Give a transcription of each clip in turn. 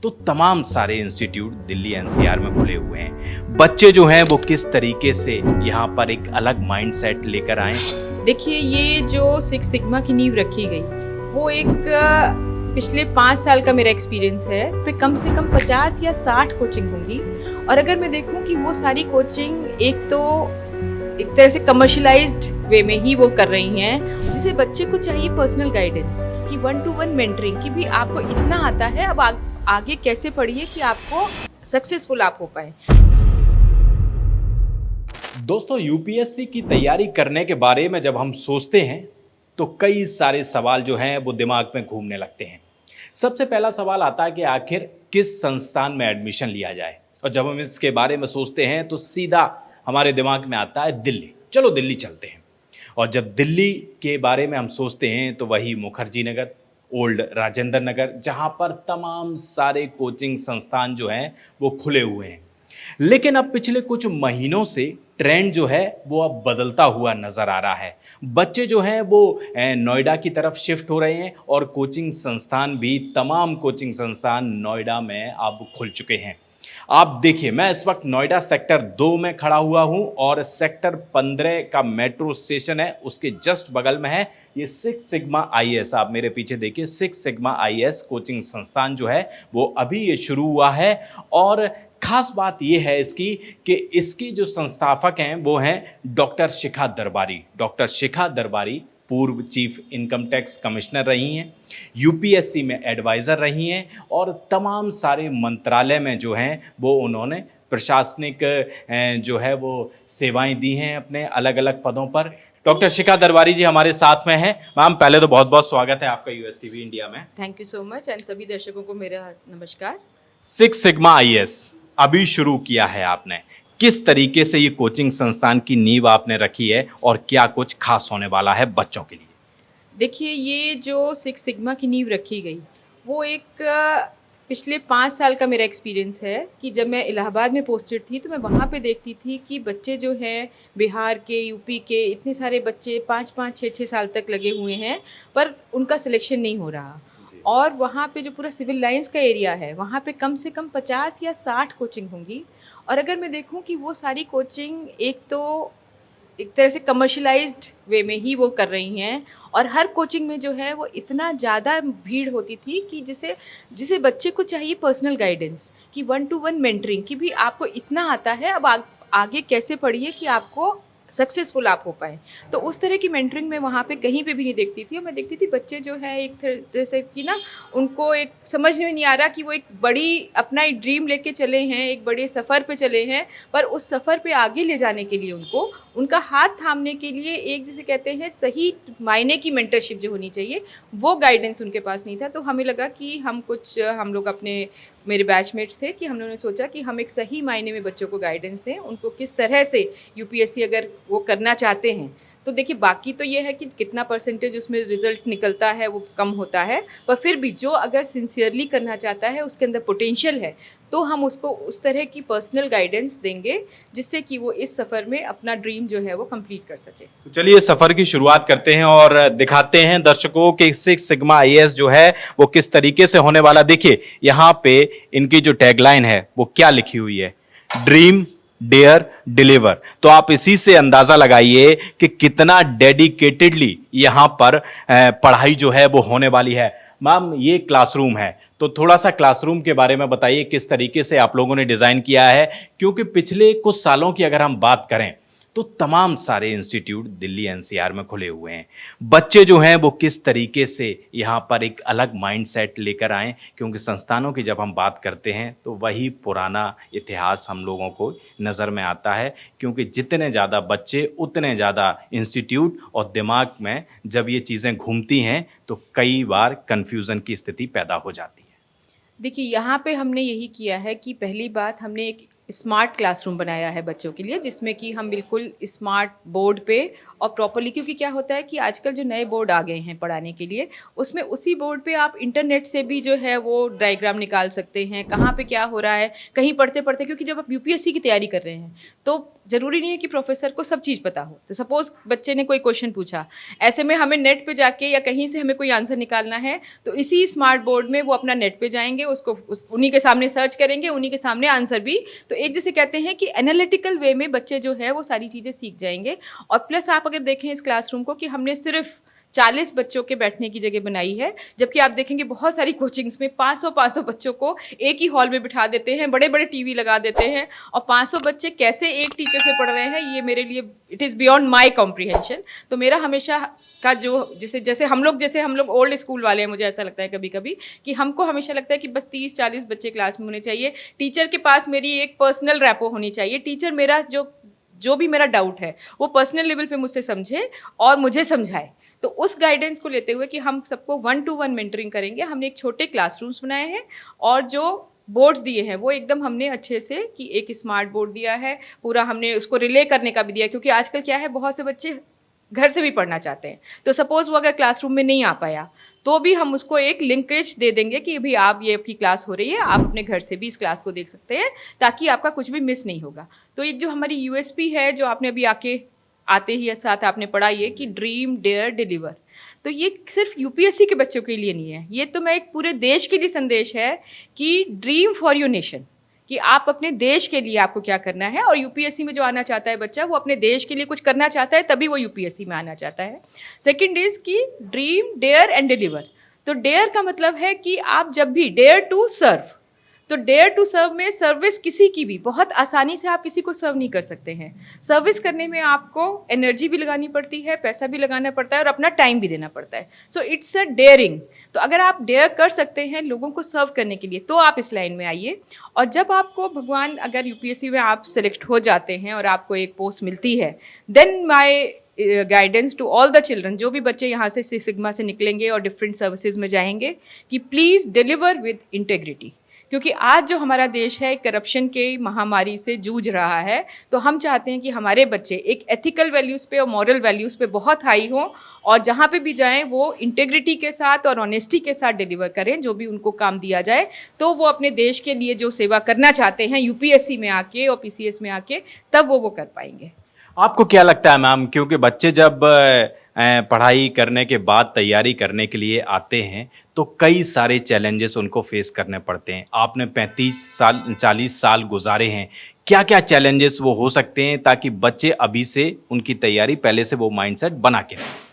तो तमाम सारे इंस्टीट्यूट दिल्ली एनसीआर में खुले हुए हैं। बच्चे जो हैं वो किस तरीके से यहाँ पर एक अलग माइंडसेट लेकर आए। देखिए, ये जो सिक्स सिग्मा की नींव रखी गई वो एक पिछले 5 साल का मेरा एक्सपीरियंस है। पे कम से कम 50 या 60 कोचिंग होंगी। और अगर मैं देखूं कि वो सारी कोचिंग एक तरह से कमर्शलाइज्ड वे में ही वो कर रही हैं, जिसे बच्चे को चाहिए पर्सनल गाइडेंस कि 1-to-1 मेंटरिंग कि भी आपको इतना आता है, अब आगे कैसे पढ़िए कि आपको सक्सेसफुल आप हो पाए। दोस्तों, यूपीएससी की तैयारी करने के बारे में जब हम सोचते हैं तो कई सारे सवाल जो हैं वो दिमाग में घूमने लगते हैं। सबसे पहला सवाल आता है कि आखिर किस संस्थान में एडमिशन लिया जाए। और जब हम इसके बारे में सोचते हैं तो सीधा हमारे दिमाग में आता है दिल्ली। चलो दिल्ली चलते हैं। और जब दिल्ली के बारे में हम सोचते हैं तो वही मुखर्जी नगर, ओल्ड राजेंद्र नगर, जहां पर तमाम सारे कोचिंग संस्थान जो हैं वो खुले हुए हैं। लेकिन अब पिछले कुछ महीनों से ट्रेंड जो है वो अब बदलता हुआ नजर आ रहा है। बच्चे जो हैं वो नोएडा की तरफ शिफ्ट हो रहे हैं और कोचिंग संस्थान भी तमाम कोचिंग संस्थान नोएडा में अब खुल चुके हैं। आप देखिए, मैं इस वक्त नोएडा सेक्टर 2 में खड़ा हुआ हूं और सेक्टर 15 का मेट्रो स्टेशन है, उसके जस्ट बगल में है ये सिक्स सिग्मा आईएएस। आप मेरे पीछे देखिए, सिक्स सिग्मा आईएएस कोचिंग संस्थान जो है वो अभी ये शुरू हुआ है। और खास बात यह है इसकी कि इसके जो संस्थापक हैं वो हैं डॉक्टर शिखा दरबारी। डॉक्टर शिखा दरबारी पूर्व चीफ इनकम टैक्स कमिश्नर रही हैं, यूपीएससी में एडवाइज़र रही हैं और तमाम सारे मंत्रालय में जो हैं वो उन्होंने प्रशासनिक जो है वो सेवाएं दी हैं अपने अलग अलग पदों पर। डॉक्टर शिखा दरबारी जी हमारे साथ में हैं। मैम, पहले तो बहुत बहुत स्वागत है आपका यूएस टीवी इंडिया में। Thank you so much and सभी दर्शकों को मेरा नमस्कार। सिक्स सिग्मा आईएएस अभी शुरू किया है आपने, किस तरीके से ये कोचिंग संस्थान की नींव आपने रखी है और क्या कुछ खास होने वाला है बच्चों के लिए? देखिए, ये जो सिक्स सिग्मा की नींव रखी गई वो एक पिछले 5 साल का मेरा एक्सपीरियंस है कि जब मैं इलाहाबाद में पोस्टेड थी तो मैं वहाँ पे देखती थी कि बच्चे जो हैं बिहार के, यूपी के, इतने सारे बच्चे 5-5, 6-6 साल तक लगे हुए हैं पर उनका सिलेक्शन नहीं हो रहा। और वहाँ पे जो पूरा सिविल लाइंस का एरिया है वहाँ पे कम से कम 50 या 60 कोचिंग होंगी। और अगर मैं देखूं कि वो सारी कोचिंग एक तरह से कमर्शलाइज्ड वे में ही वो कर रही हैं और हर कोचिंग में जो है वो इतना ज़्यादा भीड़ होती थी कि जिसे बच्चे को चाहिए पर्सनल गाइडेंस कि 1-to-1 मेंटरिंग कि भी आपको इतना आता है, अब आगे कैसे पढ़िए कि आपको सक्सेसफुल आप हो पाए। तो उस तरह की मेंटरिंग मैं वहाँ पे कहीं पे भी नहीं देखती थी। और मैं देखती थी बच्चे जो है एक तरह से कि ना उनको एक समझ में नहीं आ रहा कि वो एक बड़ी अपना एक ड्रीम लेके चले हैं, एक बड़े सफ़र पे चले हैं, पर उस सफ़र पे आगे ले जाने के लिए उनको उनका हाथ थामने के लिए एक जिसे कहते हैं सही मायने की मेंटरशिप जो होनी चाहिए वो गाइडेंस उनके पास नहीं था। तो हमें लगा कि हम लोग अपने मेरे बैचमेट्स थे कि हम लोगों ने सोचा कि हम एक सही मायने में बच्चों को गाइडेंस दें, उनको किस तरह से यूपीएससी अगर वो करना चाहते हैं तो देखिए, बाकी तो ये है कि कितना परसेंटेज उसमें रिजल्ट निकलता है वो कम होता है, पर फिर भी जो अगर सिंसियरली करना चाहता है उसके अंदर पोटेंशियल है तो हम उसको उस तरह की पर्सनल गाइडेंस देंगे जिससे कि वो इस सफ़र में अपना ड्रीम जो है वो कंप्लीट कर सके। तो चलिए सफ़र की शुरुआत करते हैं और दिखाते हैं दर्शकों के सिक्स सिग्मा आईएएस जो है वो किस तरीके से होने वाला। देखिए, यहाँ पे इनकी जो टैगलाइन है वो क्या लिखी हुई है, ड्रीम डेयर डिलीवर। तो आप इसी से अंदाजा लगाइए कि कितना डेडिकेटेडली यहां पर पढ़ाई जो है वो होने वाली है। मैम, ये क्लासरूम है तो थोड़ा सा क्लासरूम के बारे में बताइए, किस तरीके से आप लोगों ने डिजाइन किया है, क्योंकि पिछले कुछ सालों की अगर हम बात करें तो तमाम सारे इंस्टीट्यूट दिल्ली एनसीआर में खुले हुए हैं। बच्चे जो हैं वो किस तरीके से यहाँ पर एक अलग माइंडसेट लेकर आए, क्योंकि संस्थानों की जब हम बात करते हैं तो वही पुराना इतिहास हम लोगों को नज़र में आता है, क्योंकि जितने ज़्यादा बच्चे उतने ज़्यादा इंस्टीट्यूट और दिमाग में जब ये चीज़ें घूमती हैं तो कई बार कन्फ्यूज़न की स्थिति पैदा हो जाती है। देखिए, यहाँ पे हमने यही किया है कि पहली बात हमने एक स्मार्ट क्लासरूम बनाया है बच्चों के लिए, जिसमें कि हम बिल्कुल स्मार्ट बोर्ड पे और प्रॉपरली, क्योंकि क्या होता है कि आजकल जो नए बोर्ड आ गए हैं पढ़ाने के लिए, उसमें उसी बोर्ड पे आप इंटरनेट से भी जो है वो डायग्राम निकाल सकते हैं, कहाँ पे क्या हो रहा है, कहीं पढ़ते पढ़ते, क्योंकि जब आप यूपीएससी की तैयारी कर रहे हैं तो ज़रूरी नहीं है कि प्रोफेसर को सब चीज़ पता हो। तो सपोज बच्चे ने कोई क्वेश्चन पूछा, ऐसे में हमें नेट पे जाके या कहीं से हमें कोई आंसर निकालना है, तो इसी स्मार्ट बोर्ड में वो अपना नेट पे जाएंगे, उसको उन्हीं के सामने सर्च करेंगे, उन्हीं के सामने आंसर भी। तो एक जैसे कहते हैं कि एनालिटिकल वे में बच्चे जो है वो सारी चीज़ें सीख जाएंगे। और प्लस आप अगर देखें इस क्लासरूम को कि हमने सिर्फ 40 बच्चों के बैठने की जगह बनाई है, जबकि आप देखेंगे बहुत सारी कोचिंग्स में 500 बच्चों को एक ही हॉल में बिठा देते हैं, बड़े बड़े टीवी लगा देते हैं, और 500 बच्चे कैसे एक टीचर से पढ़ रहे हैं, ये मेरे लिए it is beyond my comprehension. तो मेरा हमेशा का जो जैसे हम लोग ओल्ड स्कूल वाले हैं, मुझे ऐसा लगता है कभी कभी कि हमको हमेशा लगता है कि बस 30-40 बच्चे क्लास में होने चाहिए। टीचर के पास मेरी एक पर्सनल रैपो होनी चाहिए, टीचर मेरा जो भी मेरा डाउट है वो पर्सनल लेवल पे मुझसे समझे और मुझे समझाए। तो उस गाइडेंस को लेते हुए कि हम सबको 1-to-1 मेंटरिंग करेंगे, हमने एक छोटे क्लासरूम्स बनाए हैं, और जो बोर्ड्स दिए हैं वो एकदम हमने अच्छे से, कि एक स्मार्ट बोर्ड दिया है, पूरा हमने उसको रिले करने का भी दिया, क्योंकि आजकल क्या है बहुत से बच्चे घर से भी पढ़ना चाहते हैं। तो सपोज वो अगर क्लासरूम में नहीं आ पाया तो भी हम उसको एक लिंकेज दे देंगे कि भाई आप ये आपकी क्लास हो रही है, आप अपने घर से भी इस क्लास को देख सकते हैं, ताकि आपका कुछ भी मिस नहीं होगा। तो एक जो हमारी यूएसपी है, जो आपने अभी आते ही साथ आपने पढ़ा, ये कि ड्रीम डेयर डिलीवर, तो ये सिर्फ यूपीएससी के बच्चों के लिए नहीं है, ये तो मैं एक पूरे देश के लिए संदेश है कि ड्रीम फॉर योर नेशन, कि आप अपने देश के लिए आपको क्या करना है। और यूपीएससी में जो आना चाहता है बच्चा, वो अपने देश के लिए कुछ करना चाहता है, तभी वो यूपीएससी में आना चाहता है। सेकंड इज कि ड्रीम डेयर एंड डिलीवर। तो डेयर का मतलब है कि आप जब भी डेयर टू सर्व, तो डेयर टू सर्व में सर्विस किसी की भी बहुत आसानी से आप किसी को सर्व नहीं कर सकते हैं। सर्विस करने में आपको एनर्जी भी लगानी पड़ती है, पैसा भी लगाना पड़ता है, और अपना टाइम भी देना पड़ता है। So it's a dairying. तो अगर आप डेयर कर सकते हैं लोगों को सर्व करने के लिए, तो आप इस लाइन में आइए। और जब आपको भगवान, अगर यूपीएससी में आप सिलेक्ट हो जाते हैं और आपको एक पोस्ट मिलती है, then my guidance to all the children, जो भी बच्चे यहाँ से सिग्मा से निकलेंगे और डिफरेंट सर्विसेज में जाएंगे, कि प्लीज़ डिलीवर विद इंटेग्रिटी। क्योंकि आज जो हमारा देश है करप्शन के महामारी से जूझ रहा है, तो हम चाहते हैं कि हमारे बच्चे एक एथिकल वैल्यूज़ पे और मॉरल वैल्यूज़ पे बहुत हाई हों, और जहाँ पे भी जाएं वो इंटेग्रिटी के साथ और ऑनेस्टी के साथ डिलीवर करें जो भी उनको काम दिया जाए। तो वो अपने देश के लिए जो सेवा करना चाहते हैं यूपीएससी में आके और पीसीएस में आके, तब वो कर पाएंगे। आपको क्या लगता है मैम, क्योंकि बच्चे जब पढ़ाई करने के बाद तैयारी करने के लिए आते हैं तो कई सारे चैलेंजेस उनको फेस करने पड़ते हैं। आपने 40 साल गुजारे हैं, क्या क्या चैलेंजेस वो हो सकते हैं ताकि बच्चे अभी से उनकी तैयारी पहले से वो माइंडसेट बना के रखें?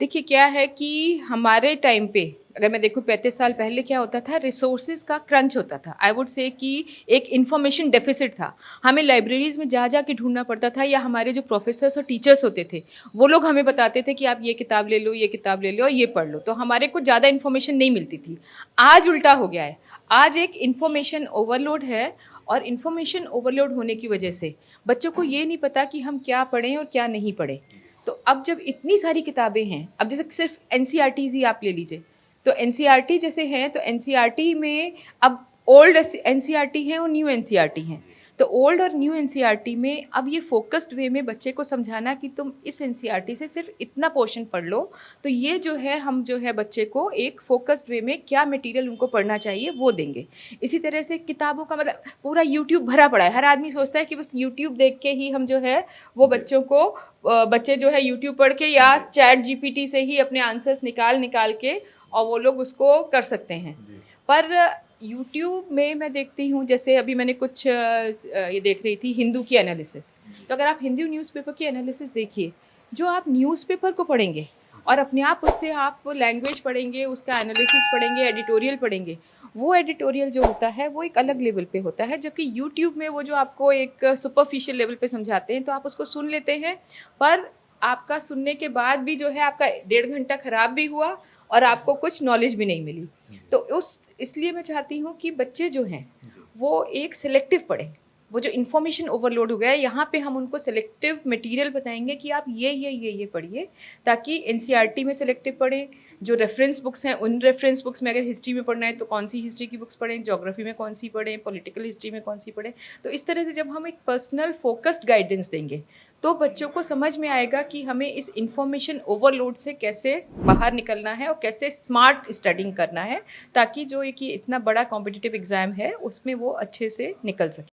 देखिए क्या है कि हमारे टाइम पे अगर मैं देखूँ 35 साल पहले क्या होता था, रिसोर्सेज का क्रंच होता था। आई वुड से कि एक इन्फॉर्मेशन डेफिसिट था, हमें लाइब्रेरीज में जा के ढूंढना पड़ता था, या हमारे जो प्रोफेसर्स और टीचर्स होते थे वो लोग हमें बताते थे कि आप ये किताब ले लो, ये किताब ले लो और ये पढ़ लो, तो हमारे को ज़्यादा इन्फॉर्मेशन नहीं मिलती थी। आज उल्टा हो गया है, आज एक इन्फॉर्मेशन ओवरलोड है, और इन्फॉर्मेशन ओवरलोड होने की वजह से बच्चों को ये नहीं पता कि हम क्या पढ़ें और क्या नहीं पढ़ें। तो अब जब इतनी सारी किताबें हैं, अब जैसे सिर्फ एनसीईआरटीज़ ही आप ले लीजिए, तो एनसीईआरटी जैसे हैं, तो एनसीईआरटी में अब ओल्ड एनसीईआरटी हैं और न्यू एनसीईआरटी हैं। तो ओल्ड और न्यू एनसीईआरटी में अब ये फोकस्ड वे में बच्चे को समझाना कि तुम इस एनसीईआरटी से सिर्फ इतना पोर्शन पढ़ लो, तो ये जो है हम जो है बच्चे को एक फोकस्ड वे में क्या मटेरियल उनको पढ़ना चाहिए वो देंगे। इसी तरह से किताबों का मतलब पूरा यूट्यूब भरा पड़ा है, हर आदमी सोचता है कि बस यूट्यूब देख के ही हम जो है वो बच्चे जो है यूट्यूब पढ़ के या चैट जीपीटी से ही अपने आंसर्स निकाल के और वो लोग उसको कर सकते हैं। पर यूट्यूब में मैं देखती हूँ, जैसे अभी मैंने कुछ ये देख रही थी हिंदू की एनालिसिस, तो अगर आप हिंदू न्यूज़पेपर की एनालिसिस देखिए, जो आप न्यूज़पेपर को पढ़ेंगे और अपने आप उससे आप लैंग्वेज पढ़ेंगे, उसका एनालिसिस पढ़ेंगे, एडिटोरियल पढ़ेंगे, वो एडिटोरियल जो होता है वो एक अलग लेवल पे होता है। जबकि यूट्यूब में वो जो आपको एक सुपरफिशियल लेवल पे समझाते हैं तो आप उसको सुन लेते हैं, पर आपका सुनने के बाद भी जो है आपका 1.5 घंटा खराब भी हुआ और आपको कुछ नॉलेज भी नहीं मिली। तो इसलिए मैं चाहती हूँ कि बच्चे जो हैं वो एक सिलेक्टिव पढ़ें, वो जो इन्फॉर्मेशन ओवरलोड हो गया है, यहाँ पे हम उनको सेलेक्टिव मटेरियल बताएंगे कि आप ये पढ़िए, ताकि एनसीईआरटी में सेलेक्टिव पढ़ें। जो रेफरेंस बुक्स हैं उन रेफरेंस बुक्स में अगर हिस्ट्री में पढ़ना है तो कौन सी हिस्ट्री की बुक्स पढ़ें, ज्योग्राफी में कौन सी पढ़ें, पॉलिटिकल हिस्ट्री में कौन सी पढ़ें। तो इस तरह से जब हम एक पर्सनल फोकस्ड गाइडेंस देंगे तो बच्चों को समझ में आएगा कि हमें इस इंफॉर्मेशन ओवरलोड से कैसे बाहर निकलना है और कैसे स्मार्ट स्टडिंग करना है, ताकि जो एक ये इतना बड़ा कॉम्पिटिटिव एग्जाम है उसमें वो अच्छे से निकल सके।